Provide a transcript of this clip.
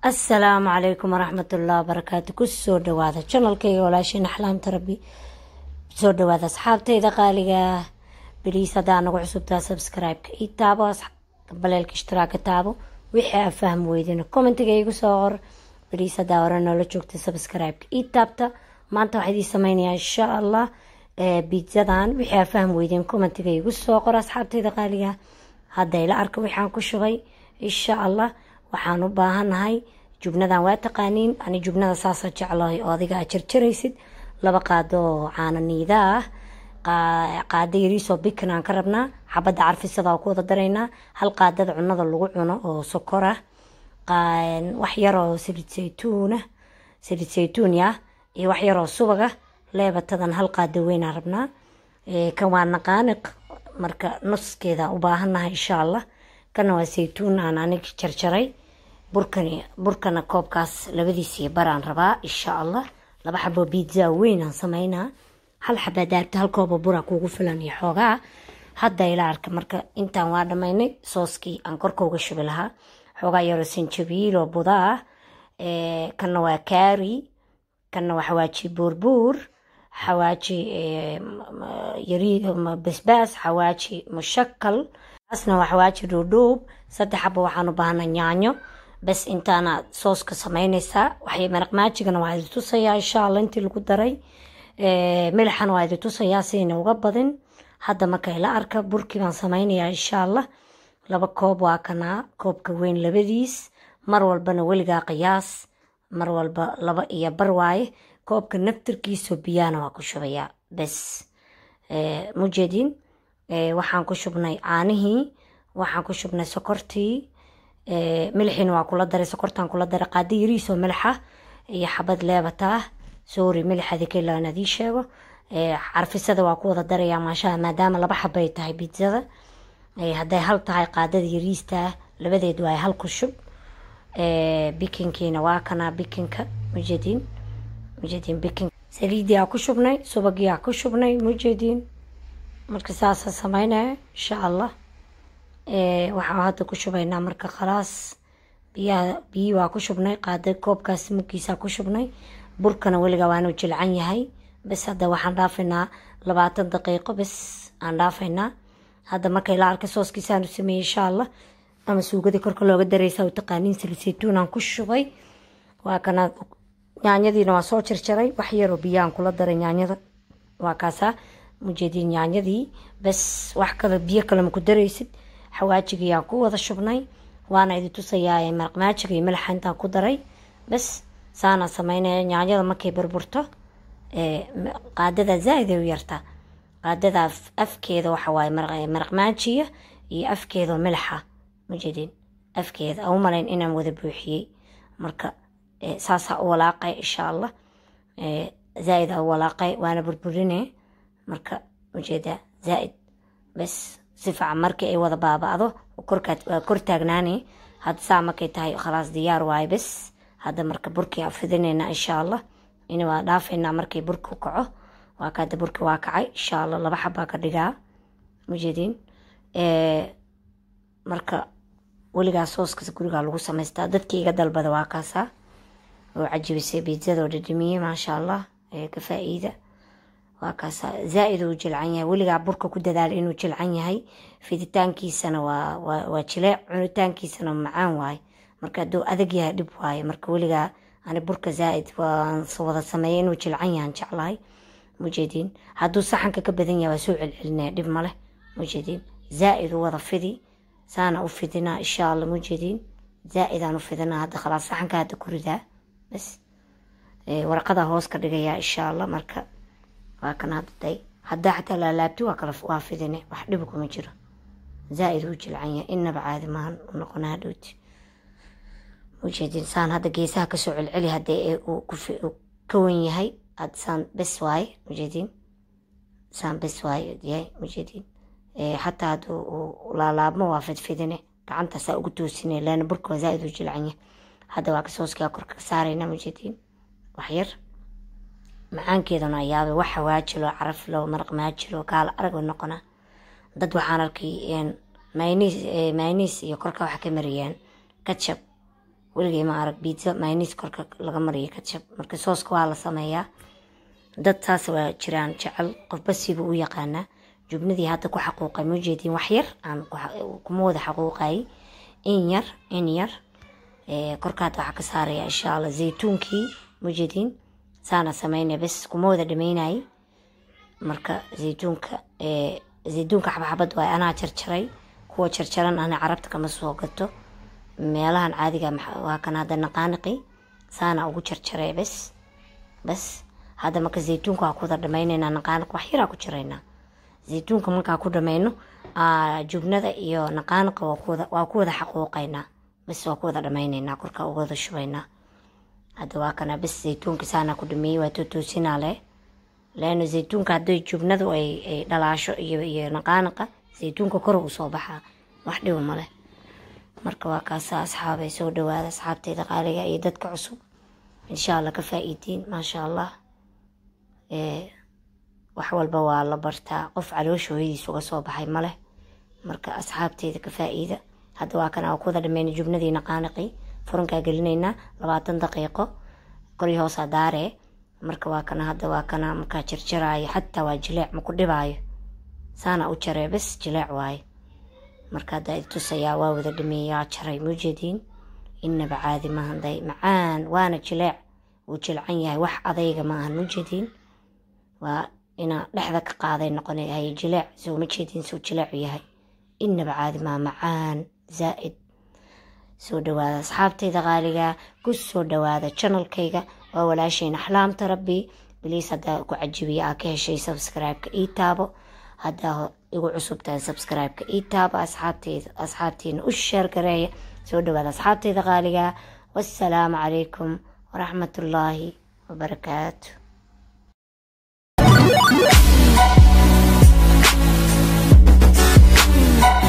السلام عليكم ورحمة الله وبركاته. كسو دواذا channel كي ولاشين أحلام تربي سو دواذا أصحابتي إذا قالي بليس هذا أنا وعصبتها سبسكرايب كي تابو بلالك اشتراك تابو وحي أفهم ويدين كومنت كي صور بليس هذا ورانا لو شوكت سبسكرايب كي تابتا ما أنت وحدي سميني إن شاء الله بيتزادان وحي أفهم ويدين كومنت كي صور أصحابتي إذا قالي هذا إلى أركب وحان كشغي إن شاء الله waxaan u baahanahay jubnadan waa taqaaniin ani jubnada saasa jeclahay oo adiga jarjaraysid laba qaado caananiida qaado yariis oo biknaan ka rabnaa xabada carfisada oo ku wada dareynaa hal qaadada cunada lagu cuno oo sokor ah wax yar oo saliid saytuun iyo wax yar oo subag ah leebatadan hal qaado weyn aan rabnaa kan waa naqaaniq marka nuskeeda u baahanahay insha Allah kana waa saytuun aan aniga jarjaray burkana koobkaas labadiisii baraan rabaa insha Allah laba xabo pizza weyn aan sameynaa hal xabo daarta hal koob bura kugu filan iyo xoogaa hadda ila arka marka intaan waa dhamaynay sooskii aan korka uga shubi lahaa xoogaa yar sinjibiil oo budaa kana waa kaari kana waa xawaaji buurbuur xawaaji yari basbaas xawaaji mushakkal asna waa xawaaji dhuudhuub saddex xabo waxaan u baahnaa yaanyo bas intaana sooska samaynaysaa waxay maraq maajigana waa idin tusayaa insha Allah intii lagu daray milixana waa idin tusayaa siina uga badin hadda marka ila arka burkii baan samaynayaa insha Allah laba koob waa kana koobka weyn labadiis mar walbana weligaa qiyaas mar walba laba iyo bar waaye koobka naftirkiisa biyana waa ku shubayaa bas mujeedin waxaan ku shubnay caanihii waxaan ku shubnay sokortii milixina waa kula daray sokortaan kula daray qaado yariis oo milixa iyo xabad leebata sorry milixadii kale aan idin sheego carfisada waa ku wada darayaa maasha maadaama laba xabo ay tahay pizzada haday hal tahay qaadada yariista labadeed waa hal ku shub bikinkiina waa kana bikinka mujeedin bikin saliidii ku shubnay subagii ku shubnay mujeedin marka saasa sameynaa insha Allah waxaan hadda ku shubaynaa marka khalaas biyo waa ku shubnay qaado koobkaas mukiisa ku shubnay burkana weliga waanu jilcan yahay bas hadda waxaan dhaafaynaa 20 daqiiqo bas aan dhaafaynaa hadda marka ila arka sooskiisa aanu sameeyay insha Allah ama suugadii korka looga dareysa oo taqaaniin saliid saytuun aan ku shubay waa kana yaanyadiina waa soo jarjaray wax yar oo biyo aan kula daray yaanyada waa kaasa mujeedin yaanyadii bas wax kale biyo kale ma ku dareysid xawaajiga aan ku wada shubnay waana idin tusayaa maraq maajiga iyo milix intaan ku daray bas saana sameynaa yaanyada markay burburto qaadada zaid u yarta qaadada afkeeda waxa waay maraq maajiga iyo afkeeda milixa mujeedin afkeeda oo malayn inaan wada buuxiyay marka saasa u walaaqay insha Allah zaid u walaaqay waana burburinay marka ujeeda zaid bas sifa markii ay wada baabado kor taagnaani had saa markay tahay khalaas diyaar waay bas hadda marka burkii afidinayna insha Allah in waa dhaafayna markii burku kaco waa ka burkii waa kacay insha Allah laba xaba ka dhigaa mujeedin marka waliga sooska guriga lagu sameystaa dadkii iga dalbada waa kaasa oo cajibisay pizzada oo dhadhamiye ma sha Allah ka faa'iida وكاسا زائد وجلعان ولغا بركا كدادال إنو جلعان يهي فيدتانكيسانا وجلاع عنتانكيسانا معان واي مركا دو أدقيها دب واي مركا ولغا أنا بركا زائد وانصوضا سمايين وجلعان يهان جعلاي مجيدين هادو صحنكا كبدين وسوع العلنا دب ماله مجيدين زائد وضفدي سانا أفدنا إن شاء الله مجيدين زائد أنا أفدنا هادا خلاص صحنكا هادا كوردا بس ورقدا هوسكا دقيا إن شاء الله مركا وكان هذا حتى لا لابتو وكلف وافدني وحدبكم جرا زائد وجه العين إن بعد ما نقنا دوت وجد إنسان هذا جيسها كسوع العلي هذا كوين هاي إنسان بس واي وجدين إنسان بس واي دي وجدين حتى هذا لا لاب ما وافد فيدني كعنت سأقطو سنة لأن بركو زائد وجه العين هذا واكسوس كأكرك سارينا وجدين وحير macaankeedana ayaaba waxa waajilo caraf loo maraq maajilo kaal arag noqona dad waxaan arkay mayonnaise iyo korka waxa ka mariyeen ketchup weligay ma arag pizza mayonnaise korka laga mariyo ketchup marka sooska waa la sameeyaa dad taas waa jiraan jecel qofba siba u yaqaana jubnadii hadda ku xaquuqay ma jeedin wax yar aan kuma wada xaquuqay in yar korkaad waxa ka saaraya insha Allah zeytuunkii ma jeedin saana sameynay bas kuma wada dhameynay marka zeytuunka xabxabad waa anaa jarjaray kuwa jarjaran ana carabta kama soo gato meelahan caadiga waa kan hadda naqaaniqi saana ugu jarjaray bas hadda marka zeytuunka waa ku wada dhameynayna naqaaniq wax yar ku jirayna zeytuunka marka ku dhameeyno jubnada iyo naqaaniqa waa ku wada xaquuqayna bas waa ku wada dhameynayna korka ugu wada shubayna hadda waa kana bas zeytuunka saana ku dhameeyay waa toosinale laana zeytuunka haday jubnadu ay dhalaasho iyo naqaaniqa zeytuunka kor u soo baxa wax dhibo male marka waa kaas asxaabay soo dhawaada asxaabtayda qaaliga iyo dadka cusub insha Allah ka faa'iideen ma sha Allah wax walba waa la bartaa qof calooshooyadiisa uga soo baxay male marka asxaabtayda ka faa'iida hadda waa kana ku wada dhameeyay jubnadii naqaaniqi furanka gelinayna 20 daqiiqo kori hoos daare marka waa kana hadda waa kana marka jarjaraayo hatta waa jileec ma ku dhibaayo saana u jaray bas jileec waay marka hadda tusaya waa wada dhameeyaa jaray mujeedin inaba caadi ma handay macaan waana jileec uu jilcan yahay wax adayga ma ahan mujeedin waa ina dhexda ka qaaday noqonay hay jileec soo mujeedin soo jileec yahay inaba caadi ma macaan zaaid soo dhawaada asxaabtayda qaaliga ku soo dhawaada channelkayga waa walaasheen axlaamta rabbi please hadda ku cajibiya ka heshay subscribe-ka ii taabo hadda igu cusubtaan subscribe-ka ii taabo asxaabteena u share gareeya soo dhawaada asxaabtayda qaaliga wassalaamu calaykum waraxmatullaahi wabarakaatuh